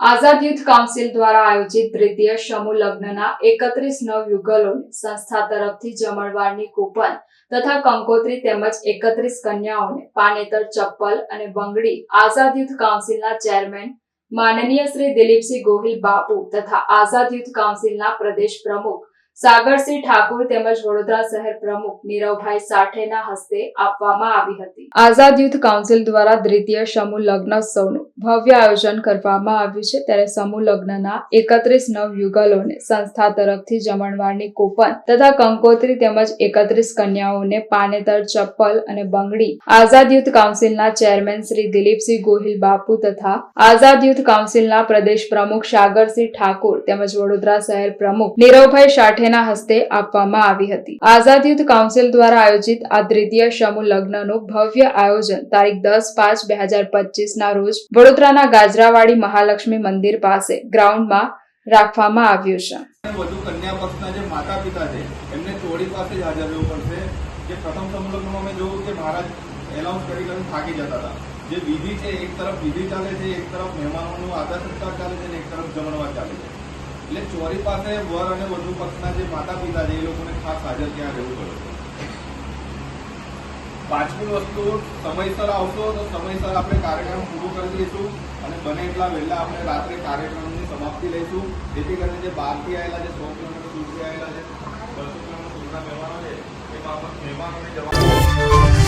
આઝાદ youth council દ્વારા આયોજિત દ્વિતીય સમૂહ લગ્નના 31 નવયુગલોને સંસ્થા તરફથી જમણવારની કૂપન તથા કંકોત્રી તેમજ 31 કન્યાઓને પાનેતર ચપ્પલ અને બંગડી આઝાદ યુથ કાઉન્સિલના ચેરમેન માનનીય શ્રી દિલીપસિંહ ગોહિલ બાપુ તથા આઝાદ યુથ કાઉન્સિલના પ્રદેશ પ્રમુખ સાગરસિંહ ઠાકુર તેમજ વડોદરા શહેર પ્રમુખ નીરવભાઈ સાઠેના હસ્તે આપવામાં આવી હતી। આઝાદ યુથ કાઉન્સિલ દ્વારા દ્વિતીય સમૂહ લગ્નોત્સવનું ભવ્ય આયોજન કરવામાં આવ્યું છે, ત્યારે સમૂહ લગ્નના 31 નવયુગલોને સંસ્થા તરફથી જમણવારની કૂપન તથા કંકોત્રી તેમજ 31 કન્યાઓને પાનેતર ચપ્પલ અને બંગડી આઝાદ યુથ કાઉન્સિલના ચેરમેન શ્રી દિલીપસિંહ ગોહિલ બાપુ તથા આઝાદ યુથ કાઉન્સિલના પ્રદેશ પ્રમુખ સાગરસિંહ ઠાકુર તેમજ વડોદરા શહેર પ્રમુખ નીરવભાઈ સાઠે ના હસ્તે આપવામાં આવી હતી। આઝાદ યુથ કાઉન્સિલ દ્વારા આયોજિત આ દ્વિતીય સમૂહ લગ્નનું ભવ્ય આયોજન તારીખ 10/5/2025 ના રોજ વડોદરાના ગાજરાવાડી મહાલક્ષ્મી મંદિર પાસે ગ્રાઉન્ડમાં રાખવામાં આવ્યું છે। વધુ કન્યા પક્ષના જે માતા પિતા છે એમને ચોરી પાસે જ હાજર રહેવું પડશે। જે પ્રથમ સમૂહ લગ્નમાં મેં જોયું કે મહારાજ એલાઉન્સ કરીને થાકી જતા હતા। જે વિધિ છે એક તરફ વિધિ ચાલે છે, એક તરફ મહેમાનોનું આદર સત્કાર ચાલે છે અને એક તરફ જમણવાર ચાલે છે। એટલે ચોરી પાસે વર અને વધુ પક્ષના જે માતા પિતા છે એ લોકોને ખાસ હાજર ત્યાં રહેવું પડે। પાંચમી વસ્તુ, સમયસર આવશો તો સમયસર આપણે કાર્યક્રમ પૂરો કરી દઈશું અને બને એટલા વહેલા આપણે રાત્રે કાર્યક્રમની સમાપ્તિ લઈશું, જેથી કરીને જે બહારથી આવેલા, જે 100 કિલોમીટર દૂરથી આવેલા છે, 200 કિલોમીટર દૂરના મહેમાનો છે એ મહેમાનોને જવા